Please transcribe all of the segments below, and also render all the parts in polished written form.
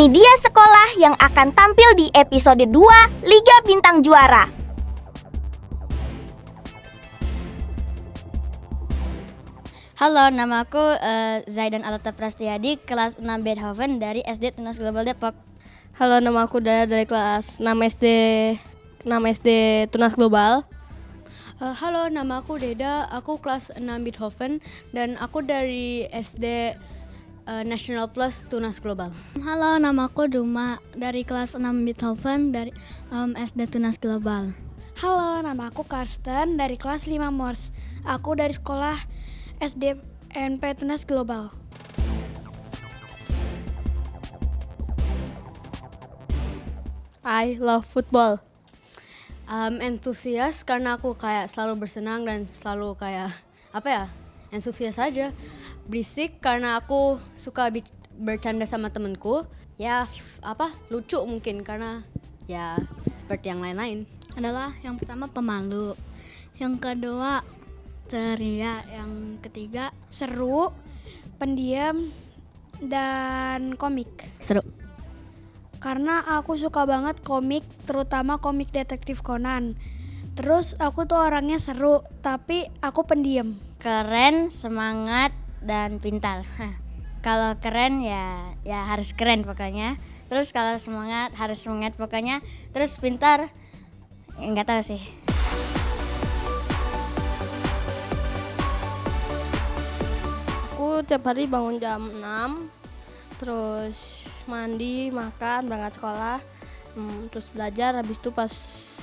Ini dia sekolah yang akan tampil di episode 2 Liga Bintang Juara. Halo, nama aku Zaidan Alata Prastiadi, kelas 6 Beethoven dari SD Tunas Global Depok. Halo, nama aku Dara dari kelas 6 SD Tunas Global. Halo, nama aku Deda, aku kelas 6 Beethoven dan aku dari SD National Plus Tunas Global. Halo, nama aku Duma dari kelas 6 Beethoven dari SD Tunas Global. Halo, nama aku Karsten dari kelas 5 Mors. Aku dari sekolah SD NP Tunas Global. I love football. Antusias karena aku kayak selalu bersenang dan selalu kayak antusias aja. Berisik karena aku suka bercanda sama temenku. Ya lucu mungkin karena ya seperti yang lain-lain. Adalah yang pertama pemalu, yang kedua ceria, yang ketiga Seru, pendiam, dan komik. seru. Karena aku suka banget komik, terutama komik detektif Conan. Terus aku tuh orangnya seru, tapi aku pendiam. Keren, semangat, dan pintar. Kalau keren ya harus keren pokoknya. Terus kalau semangat harus semangat pokoknya. Terus pintar nggak tahu sih. Aku tiap hari bangun jam 6, terus mandi, makan, berangkat sekolah, terus belajar. Habis itu pas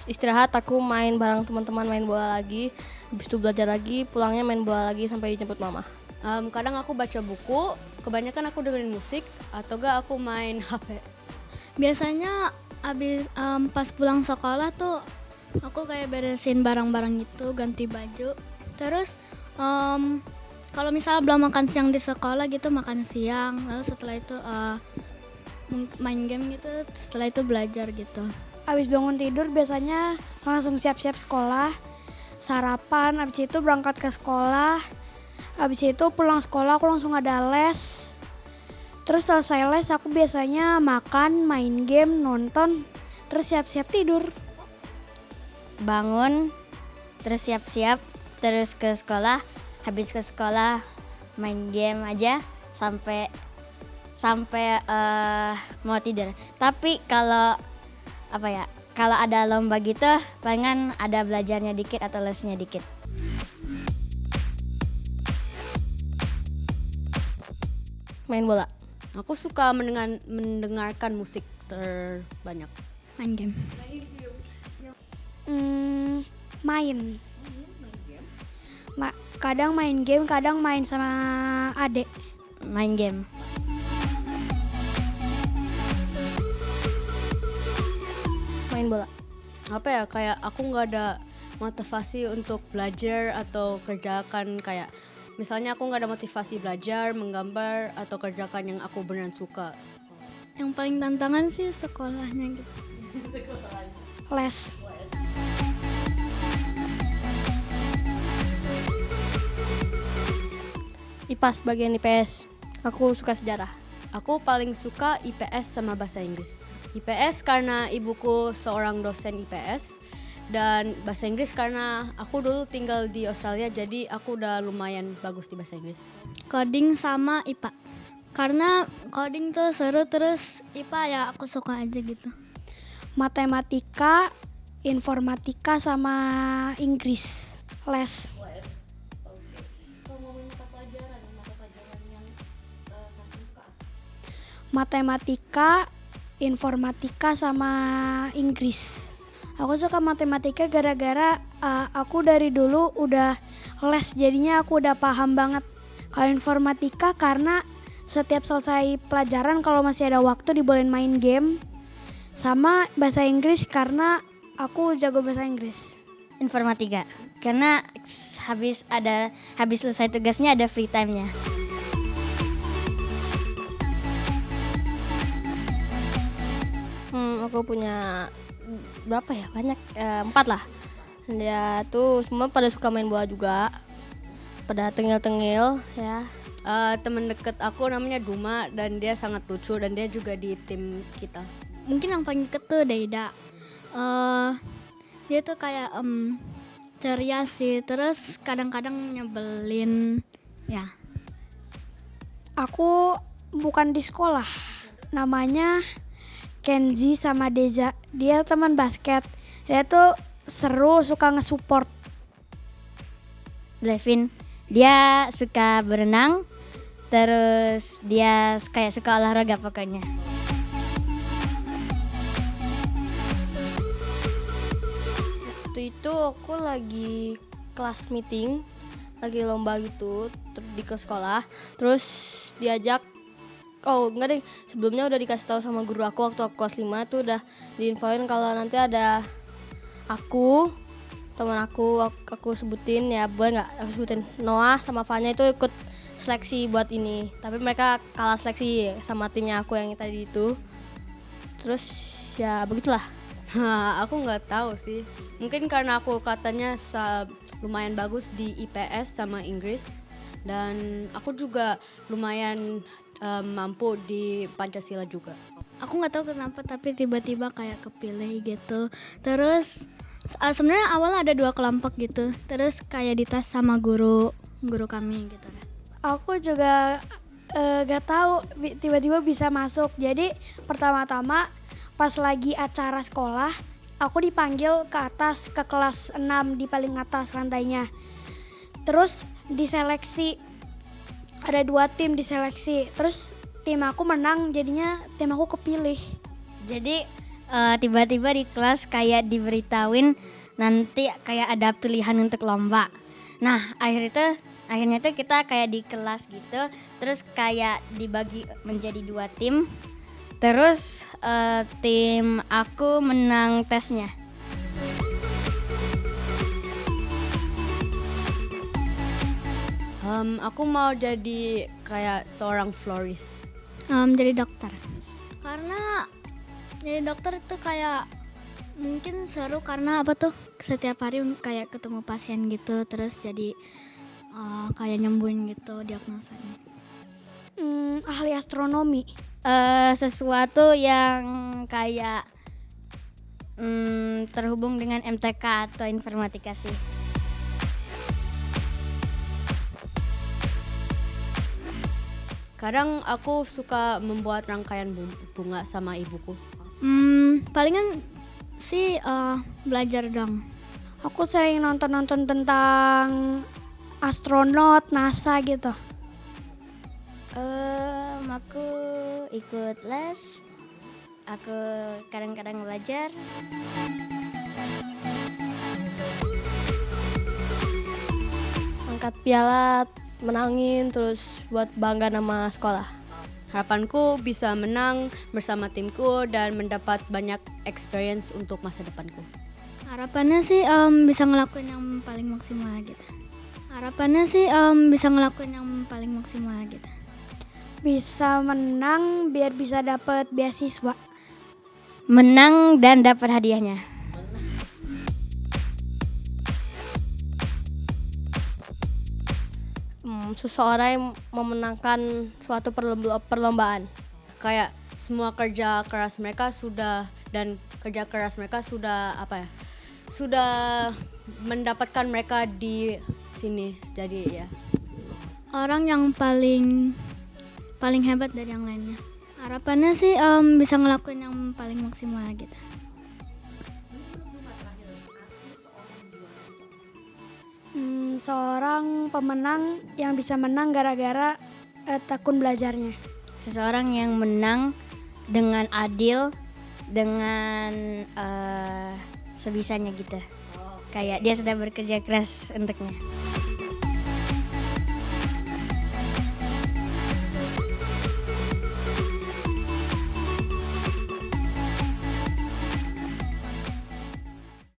istirahat aku main bareng teman-teman, main bola lagi. Habis itu belajar lagi, pulangnya main bola lagi sampai dijemput mama. Kadang aku baca buku, kebanyakan aku dengerin musik atau gak aku main HP. Biasanya pas pulang sekolah tuh aku kayak beresin barang-barang itu, ganti baju. Terus kalau misalnya belum makan siang di sekolah gitu, makan siang. Lalu setelah itu main game gitu, setelah itu belajar gitu. Abis bangun tidur biasanya langsung siap-siap sekolah, sarapan, abis itu berangkat ke sekolah. Abis itu pulang sekolah aku langsung ada les. Terus selesai les aku biasanya makan, main game, nonton, terus siap-siap tidur. Bangun, terus siap-siap, terus ke sekolah. Habis ke sekolah main game aja sampai mau tidur. Tapi kalau ada lomba gitu, palingan ada belajarnya dikit atau lesnya dikit. Main bola. Aku suka mendengarkan musik terbanyak. Main game. Main. Kadang main game, kadang main sama adek. Main game. Main bola. Kayak aku nggak ada motivasi untuk belajar atau kerjakan kayak misalnya aku nggak ada motivasi belajar, menggambar atau kerjakan yang aku beneran suka. Yang paling tantangan sih sekolahnya gitu. Les. IPAS, bagian IPS. Aku suka sejarah. Aku paling suka IPS sama bahasa Inggris. IPS karena ibuku seorang dosen IPS dan bahasa Inggris karena aku dulu tinggal di Australia jadi aku udah lumayan bagus di bahasa Inggris. Coding sama IPA. Karena coding tuh seru, terus IPA ya aku suka aja gitu. Matematika, informatika, sama Inggris. Les. Matematika, informatika, sama Inggris. Aku suka matematika gara-gara aku dari dulu udah les, jadinya aku udah paham banget. Kalau informatika karena setiap selesai pelajaran kalau masih ada waktu dibolehin main game. Sama bahasa Inggris karena aku jago bahasa Inggris. Informatika. Karena habis selesai tugasnya ada free time-nya. Aku punya berapa ya? Banyak, 4 lah. Dia tuh semua pada suka main bola juga. Pada tengil-tengil ya. Teman dekat aku namanya Duma dan dia sangat lucu dan dia juga di tim kita. Mungkin yang paling deket tuh Deida. Dia tuh kayak ceria sih, terus kadang-kadang nyebelin. Ya, Aku bukan di sekolah. Namanya Kenzi sama Deza. Dia teman basket. Dia tuh seru, suka nge-support. Levin, dia suka berenang, terus dia kayak suka olahraga pokoknya. Waktu itu aku lagi kelas meeting, lagi lomba gitu di ke sekolah. Terus diajak, oh enggak deh, sebelumnya udah dikasih tahu sama guru aku waktu aku kelas 5 tuh udah diinfoin kalau nanti ada aku, teman aku sebutin ya, boleh nggak aku sebutin, Noah sama Fanya itu ikut seleksi buat ini. Tapi mereka kalah seleksi sama timnya aku yang tadi itu. Terus ya begitulah. Aku nggak tahu sih. Mungkin karena aku katanya lumayan bagus di IPS sama Inggris dan aku juga lumayan mampu di Pancasila juga. aku nggak tahu kenapa tapi tiba-tiba kayak kepilih gitu. Terus sebenarnya awal ada 2 kelompok gitu. Terus kayak dites sama guru kami gitu. Aku juga gak tahu tiba-tiba bisa masuk. Jadi pertama-tama pas lagi acara sekolah, aku dipanggil ke atas ke kelas 6 di paling atas rantainya. Terus diseleksi, ada 2 tim diseleksi. Terus tim aku menang, jadinya tim aku kepilih. Jadi tiba-tiba di kelas kayak diberitahuin nanti kayak ada pilihan untuk lomba. Nah akhirnya tuh kita kayak di kelas gitu, terus kayak dibagi menjadi 2 tim. Terus tim aku menang tesnya. Aku mau jadi kayak seorang florist. Jadi dokter. Karena jadi dokter itu kayak mungkin seru karena apa tuh setiap hari kayak ketemu pasien gitu, terus jadi kayak nyembuhin gitu diagnosanya. Ahli astronomi. Sesuatu yang kayak terhubung dengan MTK atau informatika sih. Kadang aku suka membuat rangkaian bunga sama ibuku. Palingan sih belajar dong. Aku sering nonton-nonton tentang astronot, NASA gitu. Aku ikut les, aku kadang-kadang belajar. Angkat piala, menangin, terus buat bangga nama sekolah. Harapanku bisa menang bersama timku dan mendapat banyak experience untuk masa depanku. Harapannya sih bisa ngelakuin yang paling maksimal gitu. Bisa menang biar bisa dapat beasiswa. Menang dan dapat hadiahnya. Seseorang yang memenangkan suatu perlombaan. Kayak semua kerja keras mereka sudah sudah mendapatkan mereka di sini. Jadi ya. Orang yang paling hebat dari yang lainnya. Harapannya sih bisa ngelakuin yang paling maksimal gitu. Seorang pemenang yang bisa menang gara-gara tekun belajarnya. Seseorang yang menang dengan adil, dengan sebisanya gitu. Kayak dia sudah bekerja keras untuknya.